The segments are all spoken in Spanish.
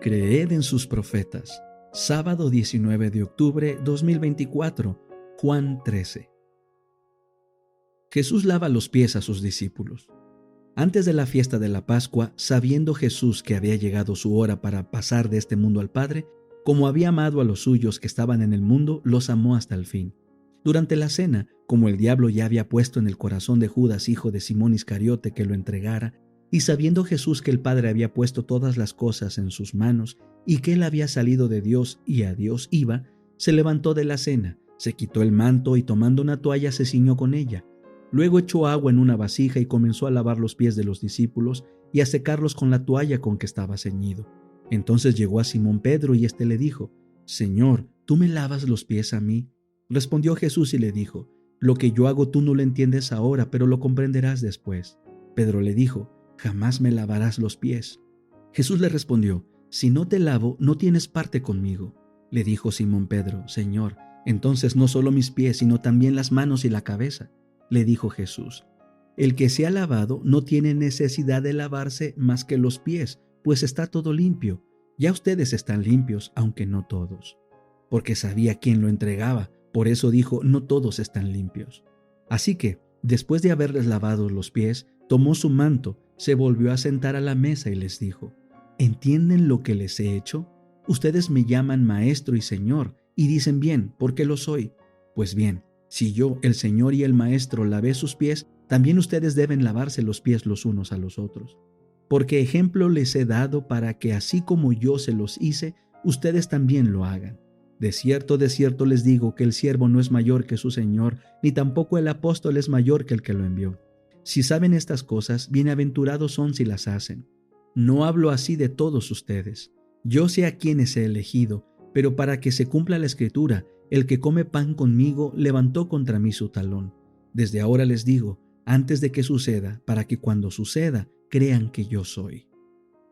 Creed en sus profetas. Sábado 19 de octubre 2024, Juan 13. Jesús lava los pies a sus discípulos. Antes de la fiesta de la Pascua, sabiendo Jesús que había llegado su hora para pasar de este mundo al Padre, como había amado a los suyos que estaban en el mundo, los amó hasta el fin. Durante la cena, como el diablo ya había puesto en el corazón de Judas, hijo de Simón Iscariote, que lo entregara, y sabiendo Jesús que el Padre había puesto todas las cosas en sus manos, y que él había salido de Dios y a Dios iba, se levantó de la cena, se quitó el manto y tomando una toalla se ciñó con ella. Luego echó agua en una vasija y comenzó a lavar los pies de los discípulos y a secarlos con la toalla con que estaba ceñido. Entonces llegó a Simón Pedro y éste le dijo: «Señor, ¿tú me lavas los pies a mí?» Respondió Jesús y le dijo: «Lo que yo hago tú no lo entiendes ahora, pero lo comprenderás después». Pedro le dijo: «Jamás me lavarás los pies». Jesús le respondió: «Si no te lavo, no tienes parte conmigo». Le dijo Simón Pedro: «Señor, entonces no solo mis pies, sino también las manos y la cabeza». Le dijo Jesús: «El que se ha lavado no tiene necesidad de lavarse más que los pies, pues está todo limpio. Ya ustedes están limpios, aunque no todos». Porque sabía quién lo entregaba, por eso dijo: «No todos están limpios». Así que, después de haberles lavado los pies, tomó su manto, se volvió a sentar a la mesa y les dijo: «¿Entienden lo que les he hecho? Ustedes me llaman Maestro y Señor, y dicen bien, porque lo soy. Pues bien, si yo, el Señor y el Maestro, lavé sus pies, también ustedes deben lavarse los pies los unos a los otros. Porque ejemplo les he dado para que así como yo se los hice, ustedes también lo hagan. De cierto les digo que el siervo no es mayor que su Señor, ni tampoco el apóstol es mayor que el que lo envió. Si saben estas cosas, bienaventurados son si las hacen. No hablo así de todos ustedes. Yo sé a quienes he elegido, pero para que se cumpla la Escritura, el que come pan conmigo levantó contra mí su talón. Desde ahora les digo, antes de que suceda, para que cuando suceda, crean que yo soy.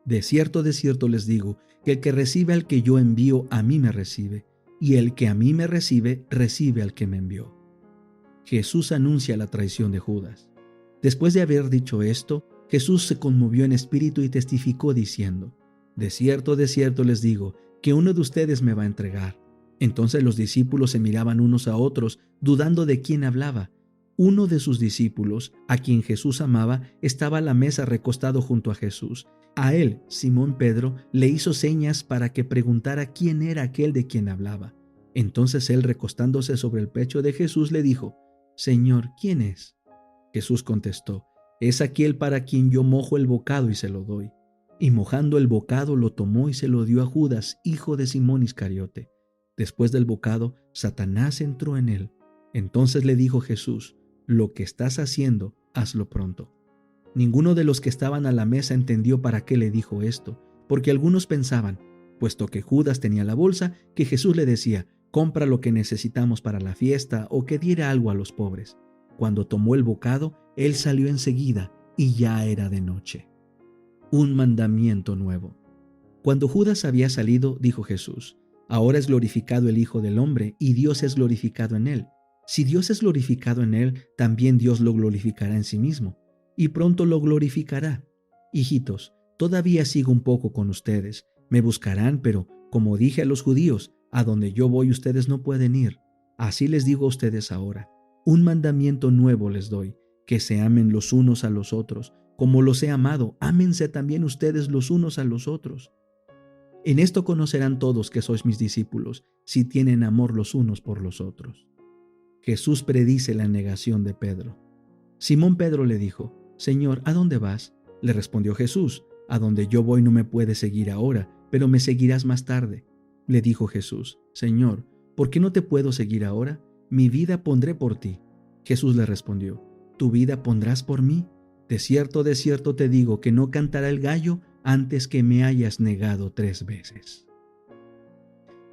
De cierto les digo, que el que recibe al que yo envío, a mí me recibe, y el que a mí me recibe, recibe al que me envió». Jesús anuncia la traición de Judas. Después de haber dicho esto, Jesús se conmovió en espíritu y testificó diciendo: de cierto les digo, que uno de ustedes me va a entregar». Entonces los discípulos se miraban unos a otros, dudando de quién hablaba. Uno de sus discípulos, a quien Jesús amaba, estaba a la mesa recostado junto a Jesús. A él, Simón Pedro, le hizo señas para que preguntara quién era aquel de quien hablaba. Entonces él, recostándose sobre el pecho de Jesús, le dijo: «Señor, ¿quién es?» Jesús contestó: «Es aquel para quien yo mojo el bocado y se lo doy». Y mojando el bocado lo tomó y se lo dio a Judas, hijo de Simón Iscariote. Después del bocado, Satanás entró en él. Entonces le dijo Jesús: «Lo que estás haciendo, hazlo pronto». Ninguno de los que estaban a la mesa entendió para qué le dijo esto, porque algunos pensaban, puesto que Judas tenía la bolsa, que Jesús le decía: «Compra lo que necesitamos para la fiesta», o que diera algo a los pobres. Cuando tomó el bocado, él salió enseguida, y ya era de noche. Un mandamiento nuevo. Cuando Judas había salido, dijo Jesús: «Ahora es glorificado el Hijo del Hombre, y Dios es glorificado en él. Si Dios es glorificado en él, también Dios lo glorificará en sí mismo, y pronto lo glorificará. Hijitos, todavía sigo un poco con ustedes. Me buscarán, pero, como dije a los judíos, a donde yo voy ustedes no pueden ir. Así les digo a ustedes ahora. Un mandamiento nuevo les doy, que se amen los unos a los otros. Como los he amado, ámense también ustedes los unos a los otros. En esto conocerán todos que sois mis discípulos, si tienen amor los unos por los otros». Jesús predice la negación de Pedro. Simón Pedro le dijo: «Señor, ¿a dónde vas?». Le respondió Jesús: «A donde yo voy no me puedes seguir ahora, pero me seguirás más tarde». Le dijo Jesús: «Señor, ¿por qué no te puedo seguir ahora? Mi vida pondré por ti». Jesús le respondió: «¿Tu vida pondrás por mí? De cierto te digo que no cantará el gallo antes que me hayas negado 3 veces».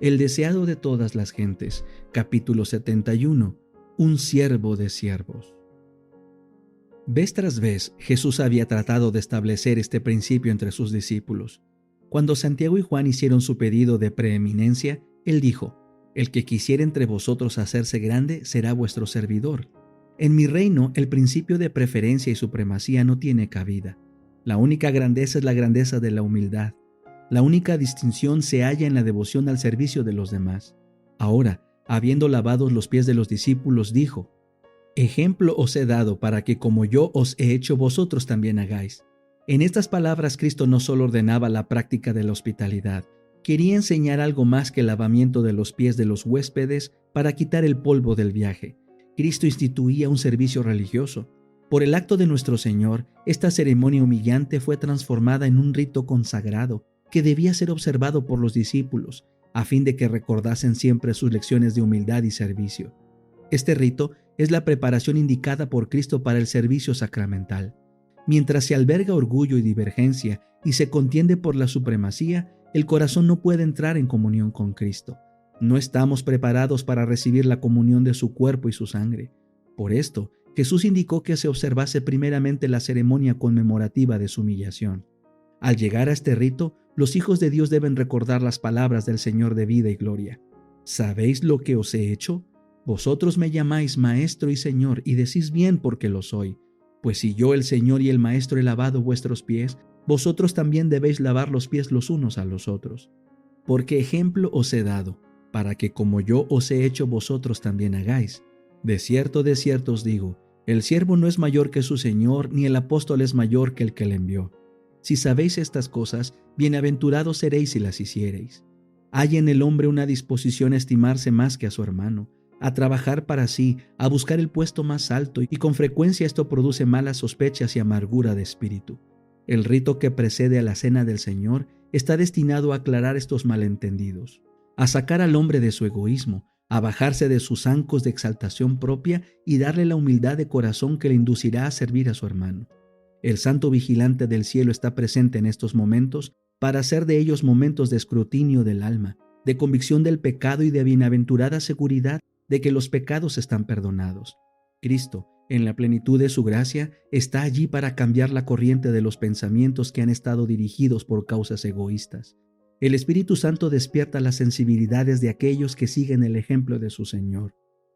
El deseado de todas las gentes, capítulo 71, un siervo de siervos. Vez tras vez, Jesús había tratado de establecer este principio entre sus discípulos. Cuando Santiago y Juan hicieron su pedido de preeminencia, él dijo: «El que quisiera entre vosotros hacerse grande será vuestro servidor. En mi reino, el principio de preferencia y supremacía no tiene cabida. La única grandeza es la grandeza de la humildad. La única distinción se halla en la devoción al servicio de los demás. Ahora, habiendo lavado los pies de los discípulos, dijo: Ejemplo os he dado para que como yo os he hecho vosotros también hagáis. En estas palabras Cristo no solo ordenaba la práctica de la hospitalidad, quería enseñar algo más que el lavamiento de los pies de los huéspedes para quitar el polvo del viaje. Cristo instituía un servicio religioso. Por el acto de nuestro Señor, esta ceremonia humillante fue transformada en un rito consagrado que debía ser observado por los discípulos, a fin de que recordasen siempre sus lecciones de humildad y servicio. Este rito es la preparación indicada por Cristo para el servicio sacramental. Mientras se alberga orgullo y divergencia y se contiende por la supremacía, el corazón no puede entrar en comunión con Cristo. No estamos preparados para recibir la comunión de su cuerpo y su sangre. Por esto, Jesús indicó que se observase primeramente la ceremonia conmemorativa de su humillación. Al llegar a este rito, los hijos de Dios deben recordar las palabras del Señor de vida y gloria. ¿Sabéis lo que os he hecho? Vosotros me llamáis Maestro y Señor, y decís bien porque lo soy. Pues si yo, el Señor y el Maestro, he lavado vuestros pies, vosotros también debéis lavar los pies los unos a los otros. Porque ejemplo os he dado, para que como yo os he hecho vosotros también hagáis. De cierto os digo, el siervo no es mayor que su Señor, ni el apóstol es mayor que el que le envió. Si sabéis estas cosas, bienaventurados seréis si las hiciereis. Hay en el hombre una disposición a estimarse más que a su hermano, a trabajar para sí, a buscar el puesto más alto, y con frecuencia esto produce malas sospechas y amargura de espíritu. El rito que precede a la cena del Señor está destinado a aclarar estos malentendidos, a sacar al hombre de su egoísmo, a bajarse de sus zancos de exaltación propia y darle la humildad de corazón que le inducirá a servir a su hermano. El santo vigilante del cielo está presente en estos momentos para hacer de ellos momentos de escrutinio del alma, de convicción del pecado y de bienaventurada seguridad de que los pecados están perdonados. Cristo, en la plenitud de su gracia, está allí para cambiar la corriente de los pensamientos que han estado dirigidos por causas egoístas. El Espíritu Santo despierta las sensibilidades de aquellos que siguen el ejemplo de su Señor.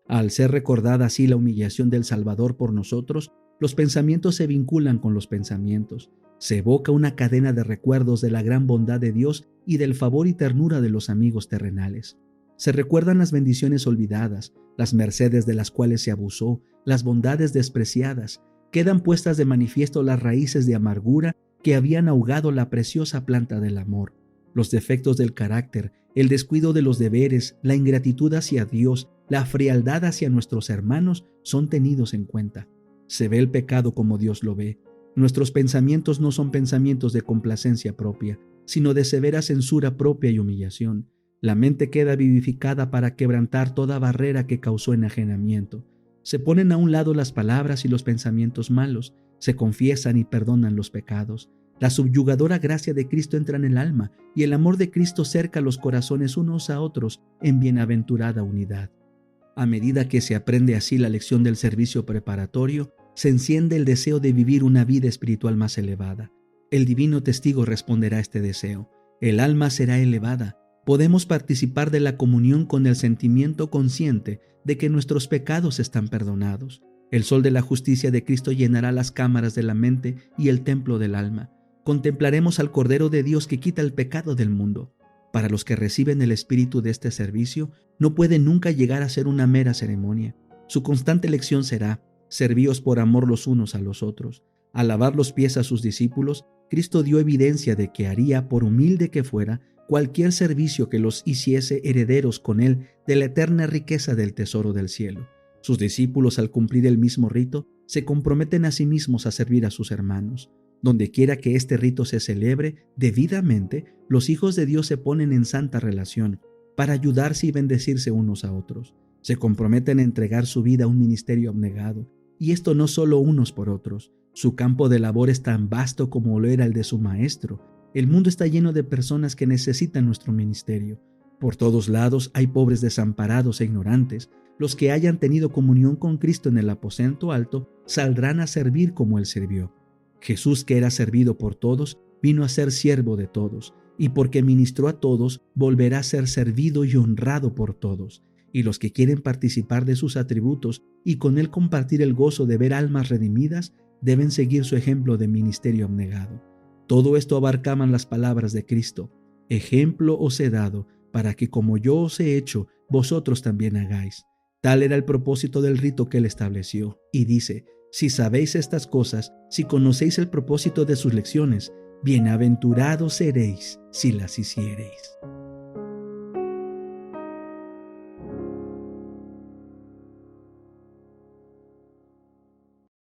Al ser recordada así la humillación del Salvador por nosotros, los pensamientos se vinculan con los pensamientos. Se evoca una cadena de recuerdos de la gran bondad de Dios y del favor y ternura de los amigos terrenales. Se recuerdan las bendiciones olvidadas, las mercedes de las cuales se abusó, las bondades despreciadas. Quedan puestas de manifiesto las raíces de amargura que habían ahogado la preciosa planta del amor. Los defectos del carácter, el descuido de los deberes, la ingratitud hacia Dios, la frialdad hacia nuestros hermanos son tenidos en cuenta. Se ve el pecado como Dios lo ve. Nuestros pensamientos no son pensamientos de complacencia propia, sino de severa censura propia y humillación. La mente queda vivificada para quebrantar toda barrera que causó enajenamiento. Se ponen a un lado las palabras y los pensamientos malos, se confiesan y perdonan los pecados. La subyugadora gracia de Cristo entra en el alma y el amor de Cristo cerca los corazones unos a otros en bienaventurada unidad. A medida que se aprende así la lección del servicio preparatorio, se enciende el deseo de vivir una vida espiritual más elevada. El divino testigo responderá a este deseo. El alma será elevada. Podemos participar de la comunión con el sentimiento consciente de que nuestros pecados están perdonados. El sol de la justicia de Cristo llenará las cámaras de la mente y el templo del alma. Contemplaremos al Cordero de Dios que quita el pecado del mundo. Para los que reciben el espíritu de este servicio, no puede nunca llegar a ser una mera ceremonia. Su constante lección será: servíos por amor los unos a los otros. Al lavar los pies a sus discípulos, Cristo dio evidencia de que haría, por humilde que fuera, cualquier servicio que los hiciese herederos con él de la eterna riqueza del tesoro del cielo. Sus discípulos, al cumplir el mismo rito, se comprometen a sí mismos a servir a sus hermanos. Donde quiera que este rito se celebre debidamente, los hijos de Dios se ponen en santa relación para ayudarse y bendecirse unos a otros. Se comprometen a entregar su vida a un ministerio abnegado, y esto no solo unos por otros. Su campo de labor es tan vasto como lo era el de su Maestro. El mundo está lleno de personas que necesitan nuestro ministerio. Por todos lados hay pobres desamparados e ignorantes. Los que hayan tenido comunión con Cristo en el aposento alto saldrán a servir como Él sirvió. Jesús, que era servido por todos, vino a ser siervo de todos, y porque ministró a todos, volverá a ser servido y honrado por todos. Y los que quieren participar de sus atributos y con Él compartir el gozo de ver almas redimidas, deben seguir su ejemplo de ministerio abnegado. Todo esto abarcaban las palabras de Cristo: ejemplo os he dado, para que como yo os he hecho, vosotros también hagáis. Tal era el propósito del rito que él estableció. Y dice, si sabéis estas cosas, si conocéis el propósito de sus lecciones, bienaventurados seréis si las hiciereis.